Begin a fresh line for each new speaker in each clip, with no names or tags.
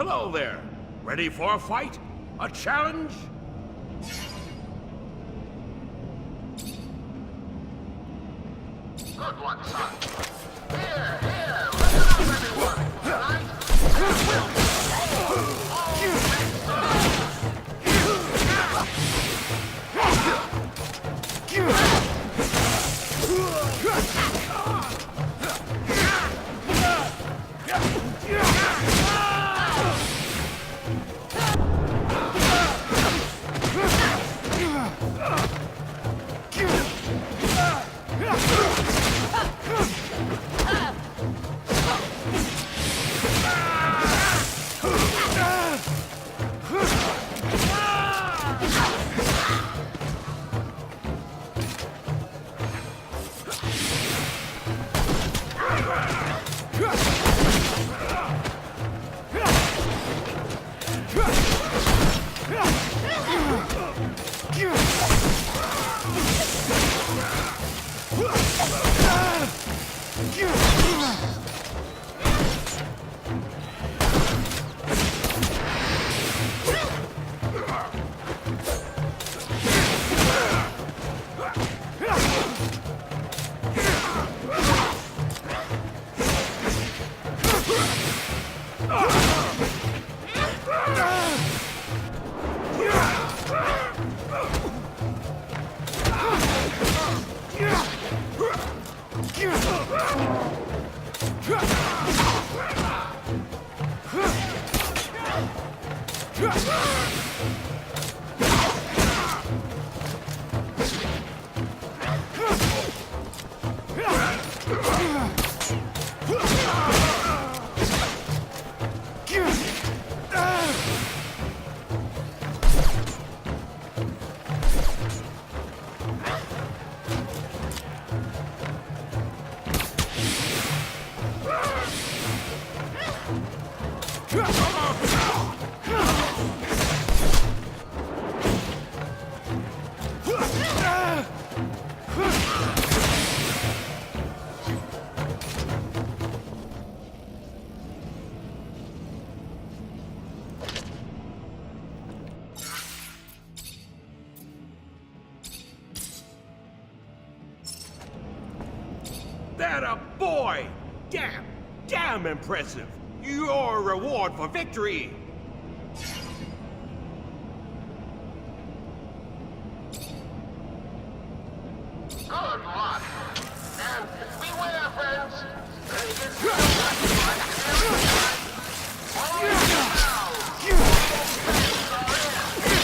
Hello there. Ready for a fight? A challenge?
Good luck, son. Here, listen up, everyone. Tonight, there will be
That a boy! Damn impressive. Your reward for victory.
good luck. And beware, friends. Vegas is like every night. Only now. Fans are in.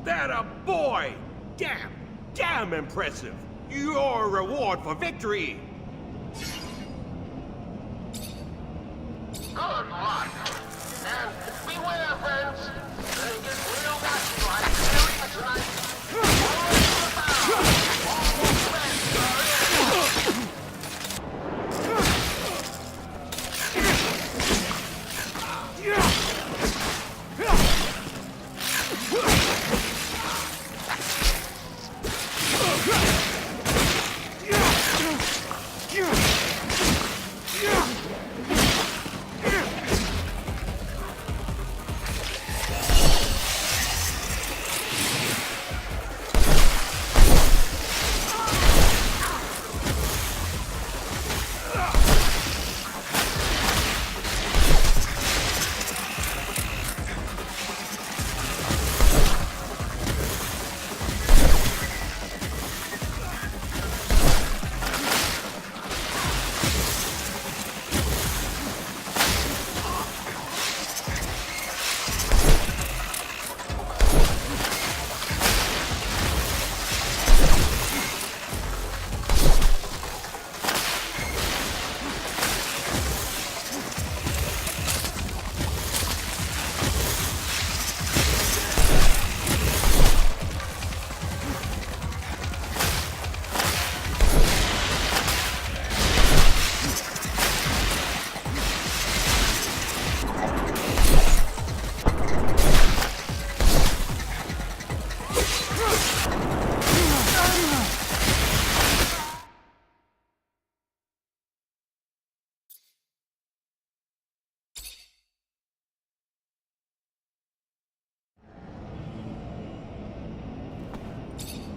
That a boy! Damn impressive. Your reward for victory.
Good luck. And beware, friends.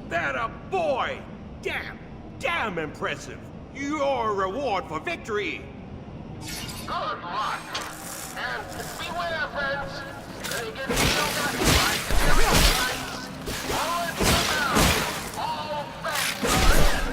That a boy! Damn impressive! Your reward for victory!
Good luck. And beware, friends. They get filled up like every lights. Forward to the mound. All bets are in.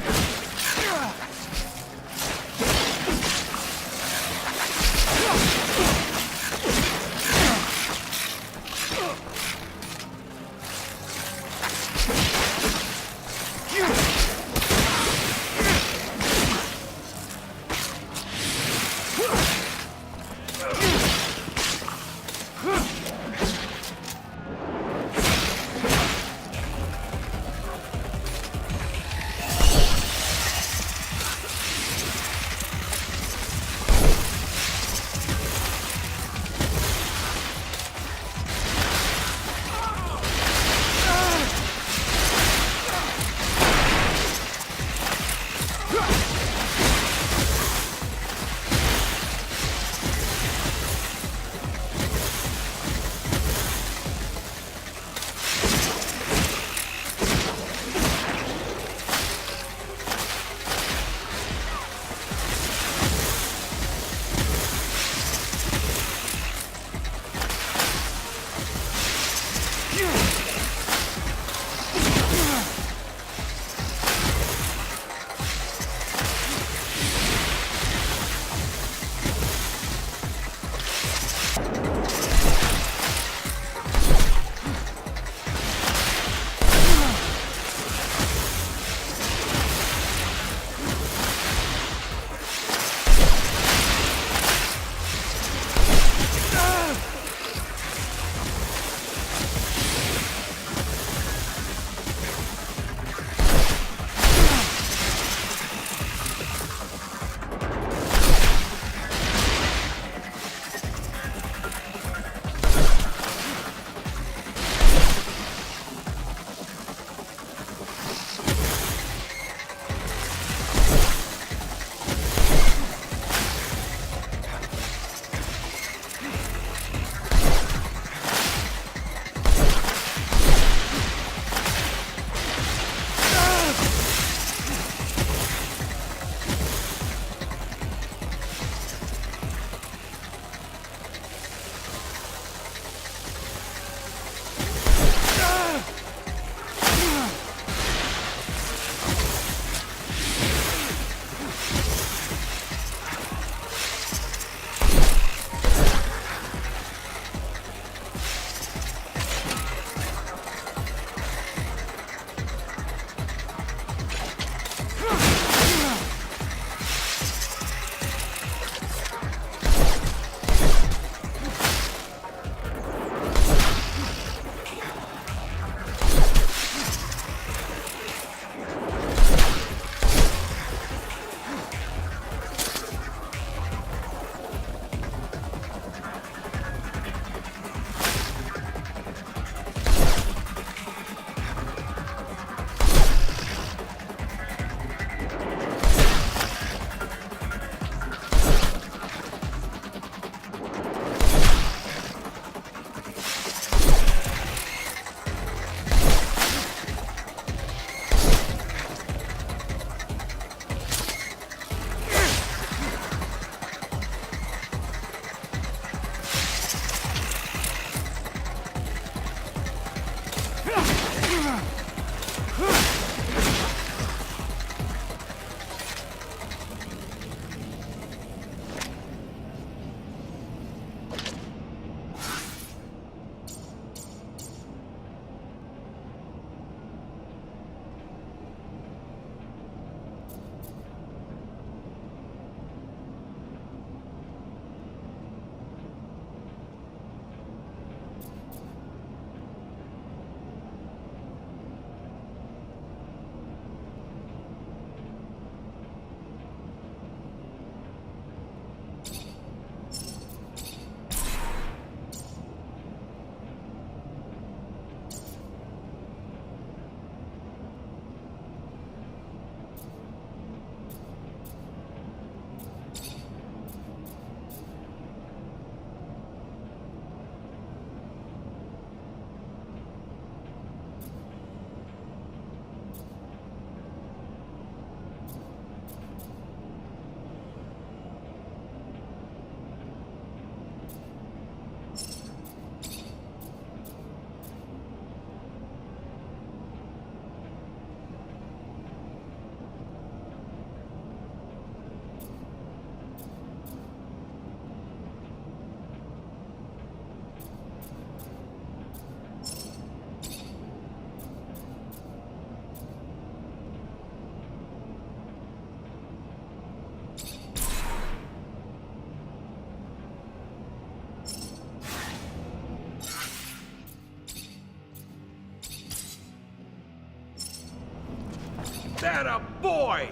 boy!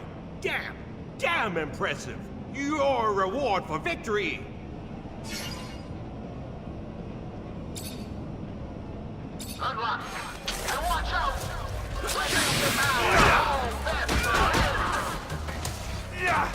Damn impressive! Your reward for victory!
Good luck. And watch out! Let's get out! Oh, that's right.
Yeah!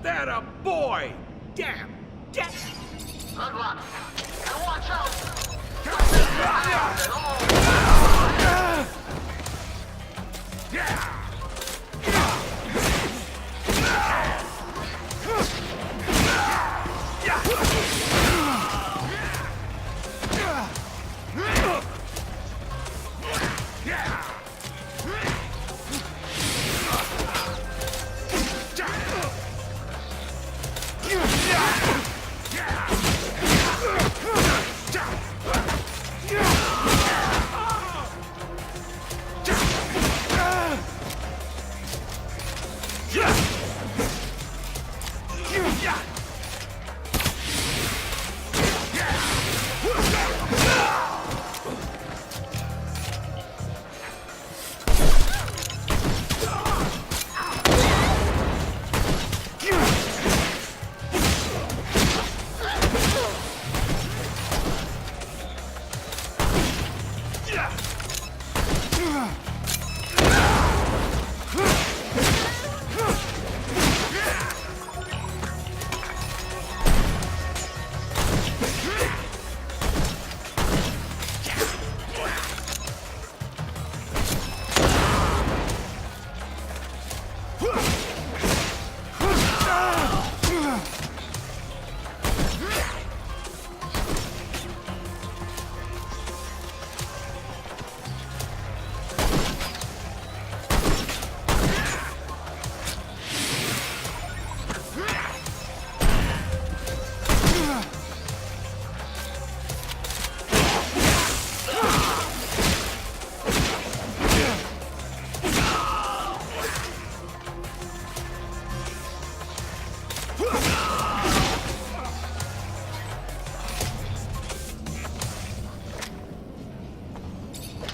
That a boy! Damn!
Good luck. And watch out! Let's get out! And all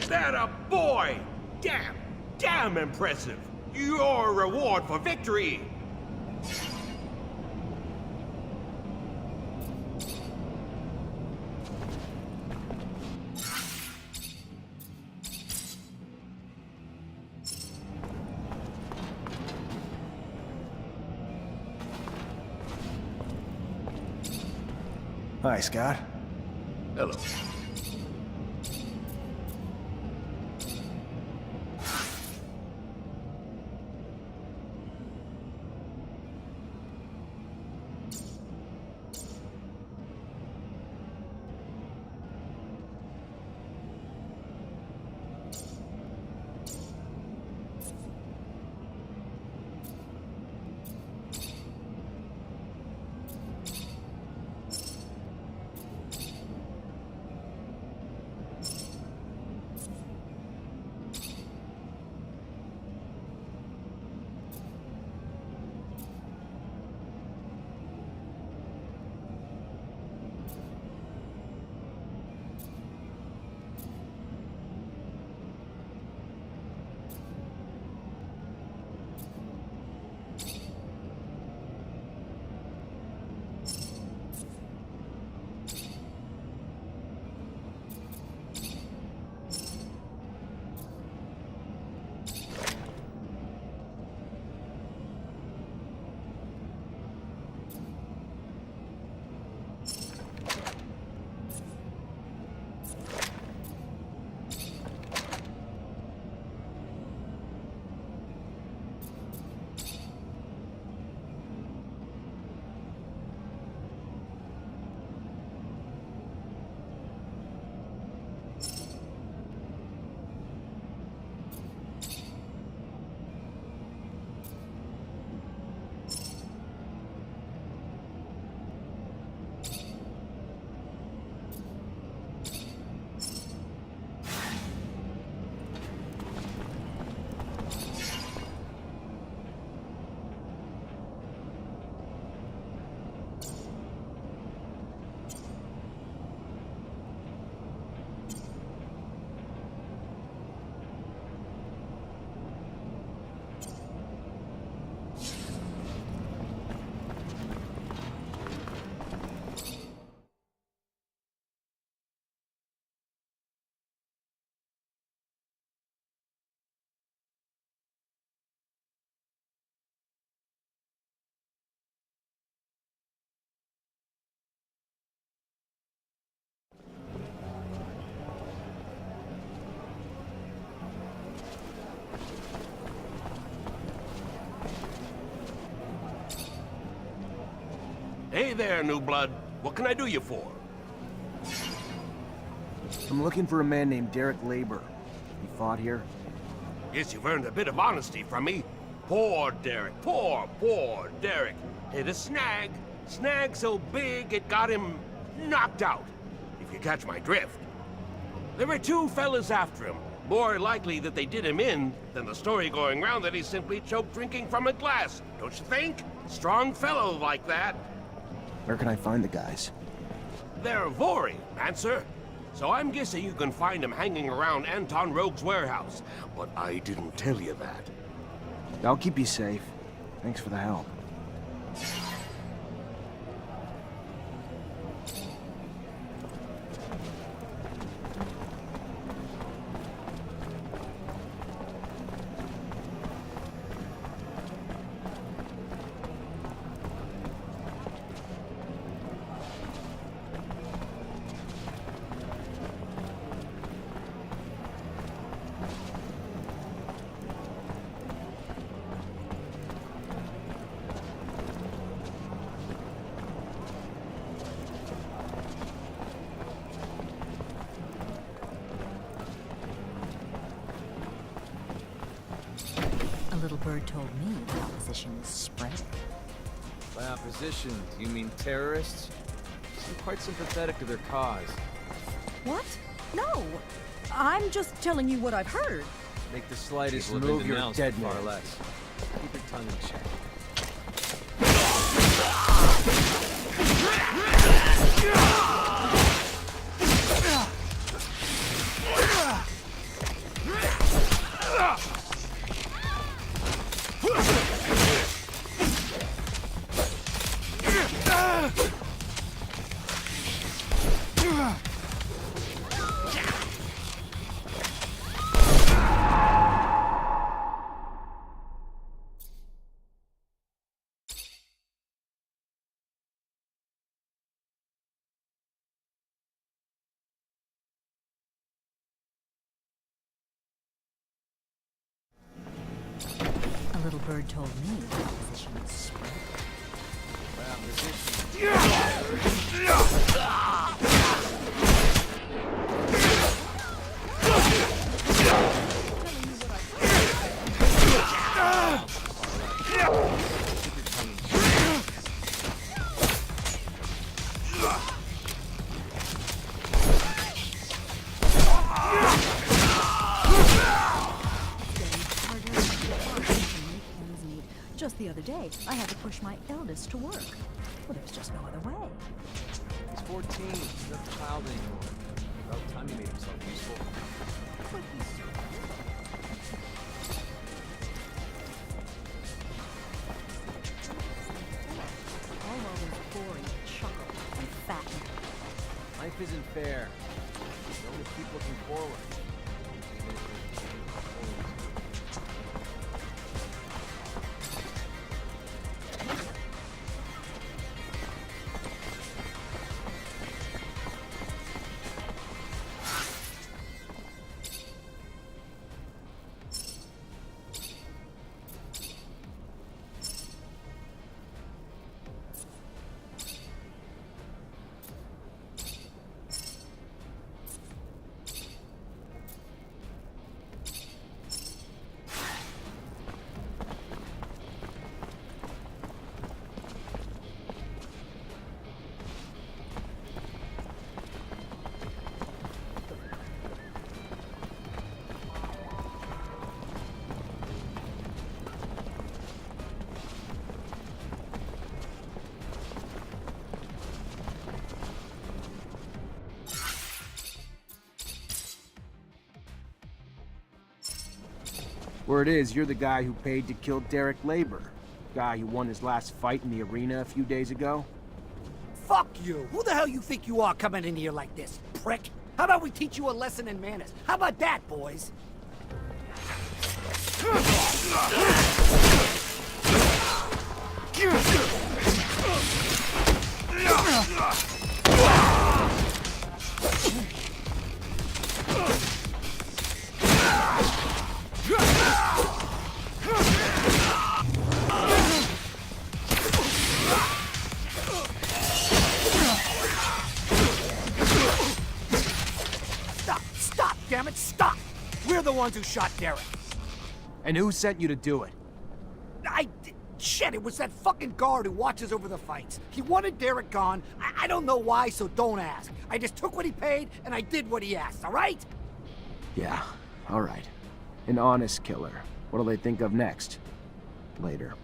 That a boy! Damn impressive! Your reward for victory!
Hi, Scott.
Hello. Hey there, new blood. What can I do you for?
I'm looking for a man named Derek Labor. He fought here?
Guess you've earned a bit of honesty from me. Poor Derek. Poor Derek. Hit a snag. Snag so big it got him knocked out, if you catch my drift. There were two fellas after him. More likely that they did him in than the story going round that he simply choked drinking from a glass. Don't you think? Strong fellow like that.
Where can I find the guys?
They're Vori, Mancer. So I'm guessing you can find them hanging around Anton Rogue's warehouse. But I didn't tell you that.
I'll keep you safe. Thanks for the help.
A little bird told me the opposition was spreading.
By opposition, do you mean terrorists? You seem quite sympathetic to their cause.
What? No. I'm just telling you what I've heard.
Make the slightest
Just
move,
move your
denounced,
dead
far
man.
less. Keep your tongue in check.
little bird told me the opposition was spread.
Just the other day, I had to push my eldest to work. Well, there was just no other way.
He's 14. He's not a child anymore. About time he made himself useful.
All while there's boring, chuckle, and fatten.
Life isn't fair. You only keep looking forward. Even if you're forward.
Word is, you're the guy who paid to kill Derek Labor. Guy who won his last fight in the arena a few days ago.
Fuck you! Who the hell you think you are coming in here like this, prick? How about we teach you a lesson in manners? How about that, boys? Stop, damn it, stop! We're the ones who shot Derek.
And who sent you to do it?
Shit, it was that fucking guard who watches over the fights. He wanted Derek gone. I don't know why, so don't ask. I just took what he paid, and I did what he asked, all right?
Yeah, alright. An honest killer. What'll they think of next? Later.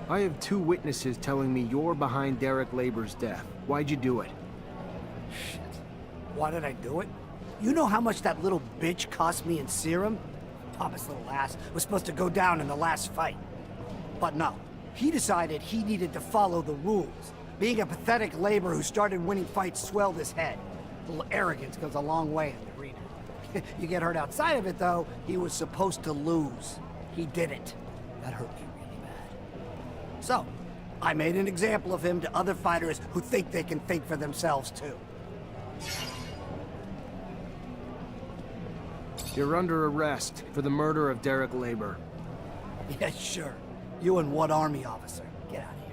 I have 2 witnesses telling me you're behind Derek Labor's death. Why'd you do it?
Shit. Why did I do it? You know how much that little bitch cost me in serum? Thomas' little ass was supposed to go down in the last fight. But no, he decided he needed to follow the rules. Being a pathetic laborer who started winning fights swelled his head. A little arrogance goes a long way in the arena. You get hurt outside of it, though, he was supposed to lose. He didn't. That hurt me really bad. So, I made an example of him to other fighters who think they can think for themselves, too.
You're under arrest for the murder of Derek Labor.
Yeah, sure. You and what army officer? Get out of here.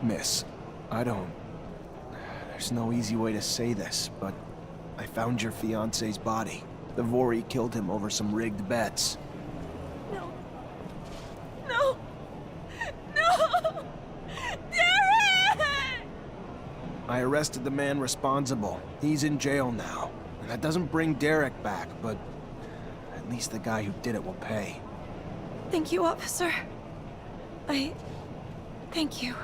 Miss, there's no easy way to say this, but I found your fiancé's body. The Vori killed him over some rigged bets.
No. No! No! Derek!
I arrested the man responsible. He's in jail now. And that doesn't bring Derek back, but at least the guy who did it will pay.
Thank you, officer. Thank you.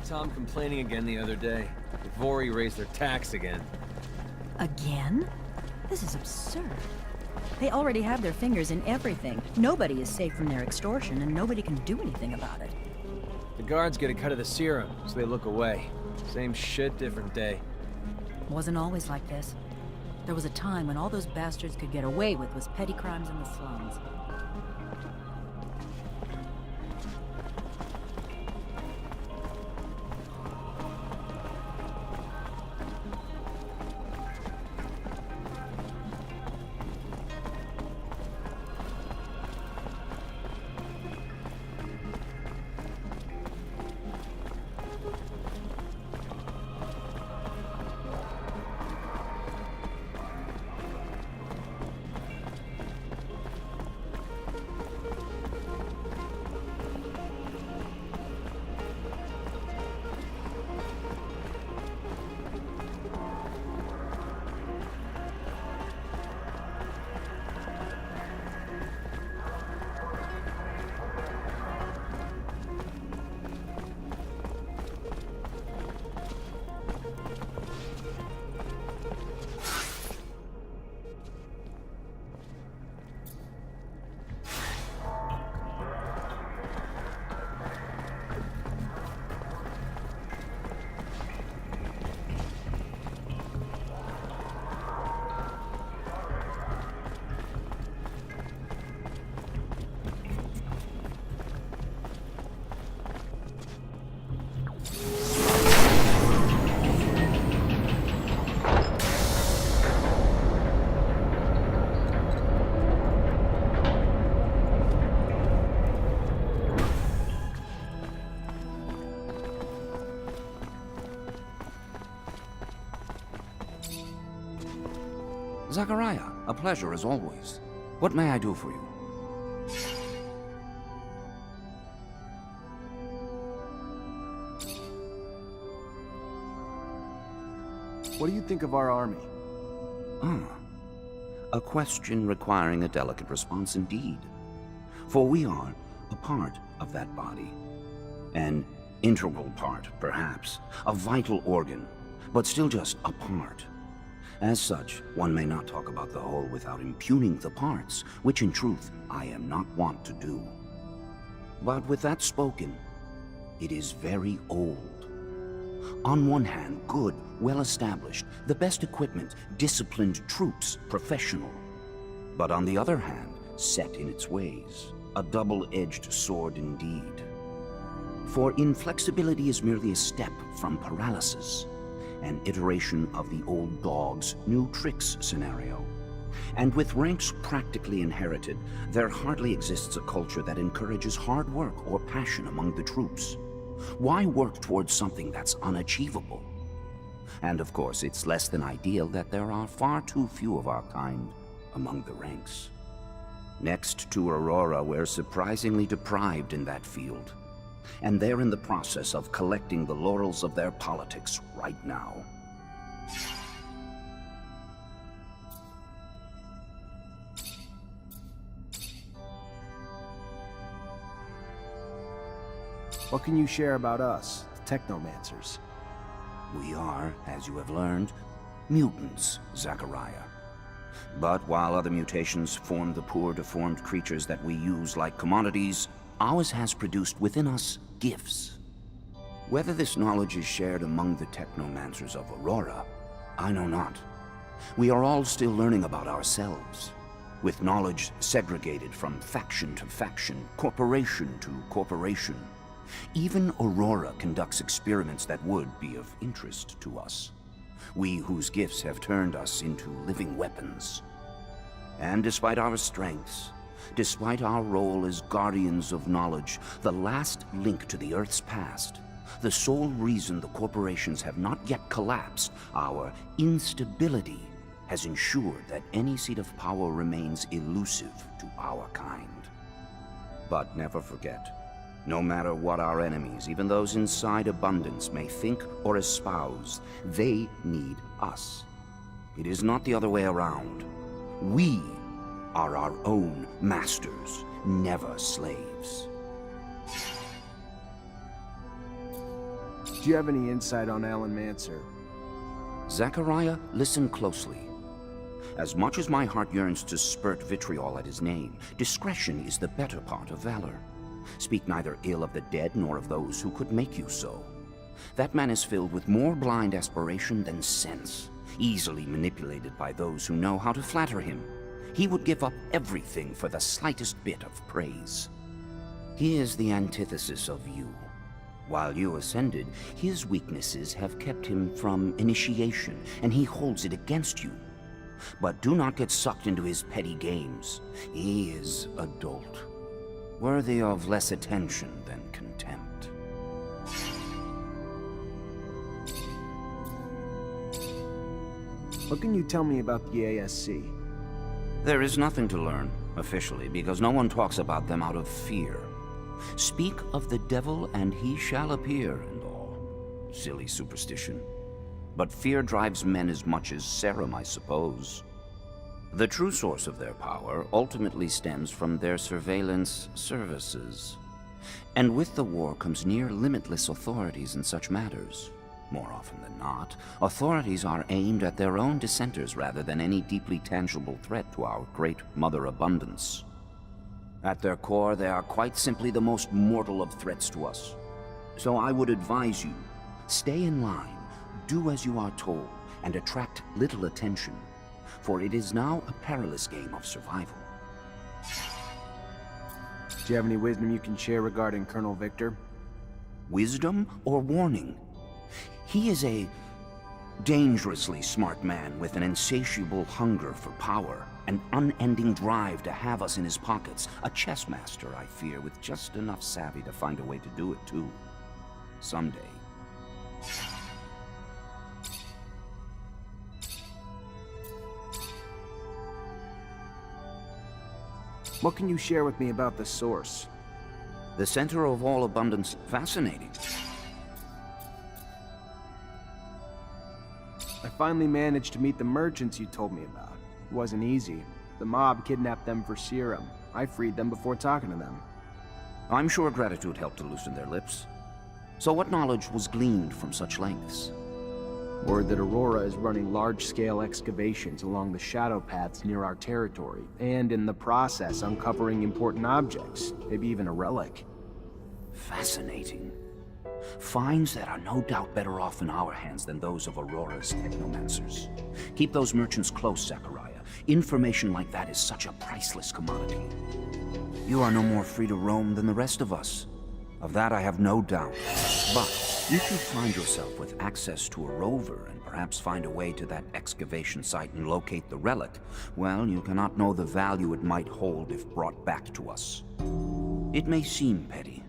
heard Tom complaining again the other day. The Vori raised their tax again.
Again? This is absurd. They already have their fingers in everything. Nobody is safe from their extortion, and nobody can do anything about it.
The guards get a cut of the serum, so they look away. Same shit, different day.
Wasn't always like this. There was a time when all those bastards could get away with was petty crimes in the slums.
Zachariah, a pleasure as always. What may I do for you?
What do you think of our army?
A question requiring a delicate response indeed. For we are a part of that body. An integral part, perhaps. A vital organ, but still just a part. As such, one may not talk about the whole without impugning the parts, which in truth I am not wont to do. But with that spoken, it is very old. On one hand, good, well-established, the best equipment, disciplined troops, professional. But on the other hand, set in its ways, a double-edged sword indeed. For inflexibility is merely a step from paralysis, an iteration of the old dog's new tricks scenario. And with ranks practically inherited, there hardly exists a culture that encourages hard work or passion among the troops. Why work towards something that's unachievable? And of course, it's less than ideal that there are far too few of our kind among the ranks. Next to Aurora, we're surprisingly deprived in that field. And they're in the process of collecting the laurels of their politics right now.
What can you share about us, the Technomancers?
We are, as you have learned, mutants, Zachariah. But while other mutations form the poor, deformed creatures that we use like commodities, ours has produced within us gifts. Whether this knowledge is shared among the Technomancers of Aurora, I know not. We are all still learning about ourselves, with knowledge segregated from faction to faction, corporation to corporation. Even Aurora conducts experiments that would be of interest to us. We whose gifts have turned us into living weapons. And despite our strengths, despite our role as guardians of knowledge, the last link to the Earth's past, the sole reason the corporations have not yet collapsed, our instability has ensured that any seat of power remains elusive to our kind. But never forget, no matter what our enemies, even those inside abundance, may think or espouse, they need us. It is not the other way around. We are our own masters, never slaves.
Do you have any insight on Alan Mancer?
Zachariah, listen closely. As much as my heart yearns to spurt vitriol at his name, discretion is the better part of valor. Speak neither ill of the dead nor of those who could make you so. That man is filled with more blind aspiration than sense, easily manipulated by those who know how to flatter him. He would give up everything for the slightest bit of praise. He is the antithesis of you. While you ascended, his weaknesses have kept him from initiation, and he holds it against you. But do not get sucked into his petty games. He is adult, worthy of less attention than contempt.
What can you tell me about the ASC?
There is nothing to learn, officially, because no one talks about them out of fear. Speak of the devil and he shall appear and all. Silly superstition. But fear drives men as much as serum, I suppose. The true source of their power ultimately stems from their surveillance services. And with the war comes near limitless authorities in such matters. More often than not, authorities are aimed at their own dissenters rather than any deeply tangible threat to our great Mother Abundance. At their core, they are quite simply the most mortal of threats to us. So I would advise you, stay in line, do as you are told, and attract little attention, for it is now a perilous game of survival.
Do you have any wisdom you can share regarding Colonel Victor?
Wisdom or warning? He is a dangerously smart man with an insatiable hunger for power, an unending drive to have us in his pockets, a chess master, I fear, with just enough savvy to find a way to do it too. Someday.
What can you share with me about the source?
The center of all abundance. Fascinating.
I finally managed to meet the merchants you told me about. It wasn't easy. The mob kidnapped them for serum. I freed them before talking to them.
I'm sure gratitude helped to loosen their lips. So what knowledge was gleaned from such lengths?
Word that Aurora is running large-scale excavations along the shadow paths near our territory, and in the process uncovering important objects, maybe even a relic.
Fascinating. Finds that are no doubt better off in our hands than those of Aurora's Technomancers. Keep those merchants close, Zachariah. Information like that is such a priceless commodity. You are no more free to roam than the rest of us. Of that I have no doubt. But if you find yourself with access to a rover and perhaps find a way to that excavation site and locate the relic, well, you cannot know the value it might hold if brought back to us. It may seem petty.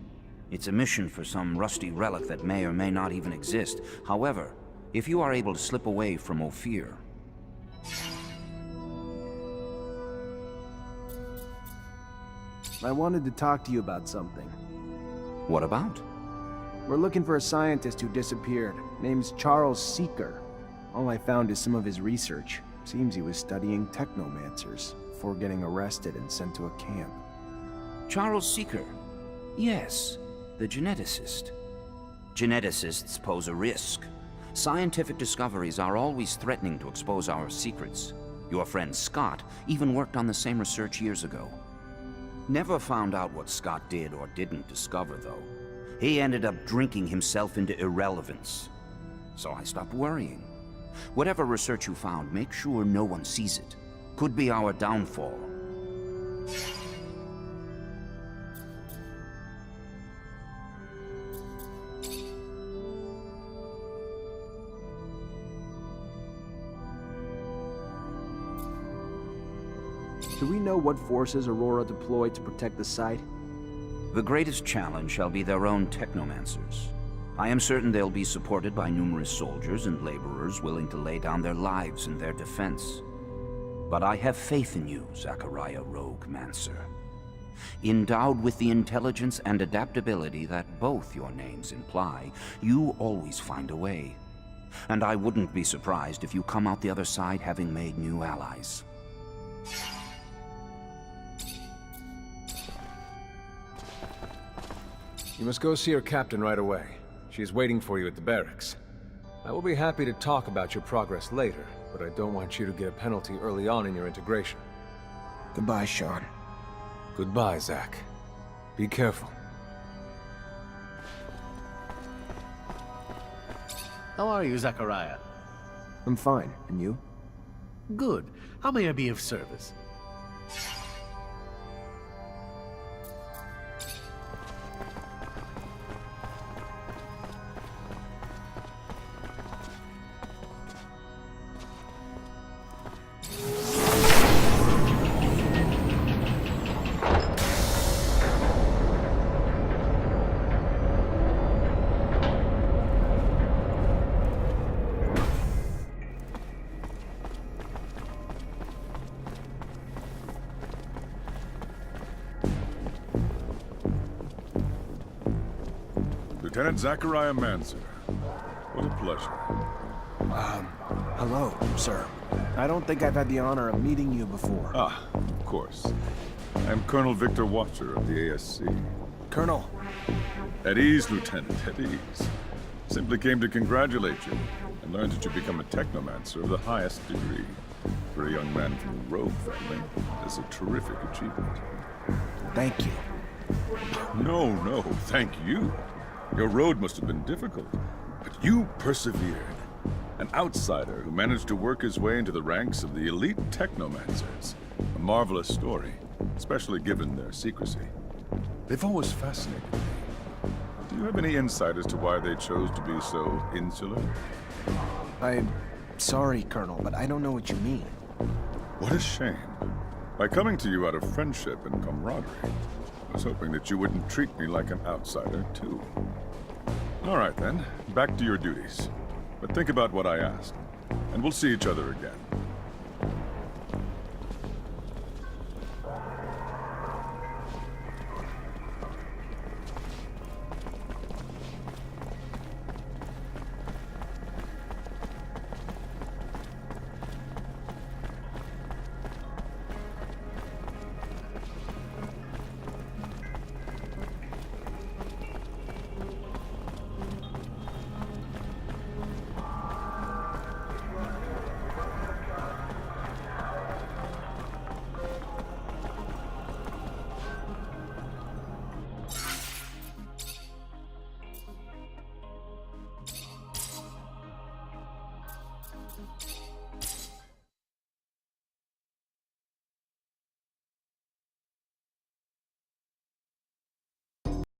It's a mission for some rusty relic that may or may not even exist. However, if you are able to slip away from Ophir...
I wanted to talk to you about something.
What about?
We're looking for a scientist who disappeared. Name's Charles Seeker. All I found is some of his research. Seems he was studying Technomancers before getting arrested and sent to a camp.
Charles Seeker? Yes, the geneticist. Geneticists pose a risk. Scientific discoveries are always threatening to expose our secrets. Your friend Scott even worked on the same research years ago. Never found out what Scott did or didn't discover, though. He ended up drinking himself into irrelevance. So I stopped worrying. Whatever research you found, make sure no one sees it. Could be our downfall.
Do we know what forces Aurora deployed to protect the site?
The greatest challenge shall be their own Technomancers. I am certain they'll be supported by numerous soldiers and laborers willing to lay down their lives in their defense. But I have faith in you, Zachariah Rogue Mancer. Endowed with the intelligence and adaptability that both your names imply, you always find a way. And I wouldn't be surprised if you come out the other side having made new allies.
You must go see her captain right away.
She's waiting for you at the barracks. I will be happy to talk about your progress later, but I don't want you to get a penalty early on in your integration.
Goodbye, Sean.
Goodbye, Zach. Be careful.
How are you, Zachariah?
I'm fine. And you?
Good. How may I be of service?
Lieutenant Zachariah Mancer. What a pleasure.
Hello, sir. I don't think I've had the honor of meeting you before.
Ah, of course. I'm Colonel Victor Watcher of the ASC.
Colonel.
At ease, Lieutenant, at ease. Simply came to congratulate you and learned that you become a Technomancer of the highest degree. For a young man from the Rogue family, that's a terrific achievement.
Thank you.
No, thank you. Your road must have been difficult, but you persevered. An outsider who managed to work his way into the ranks of the elite Technomancers. A marvelous story, especially given their secrecy. They've always fascinated me. Do you have any insight as to why they chose to be so insular?
I'm sorry, Colonel, but I don't know what you mean.
What a shame. By coming to you out of friendship and camaraderie, I was hoping that you wouldn't treat me like an outsider, too. All right, then. Back to your duties. But think about what I asked, and we'll see each other again.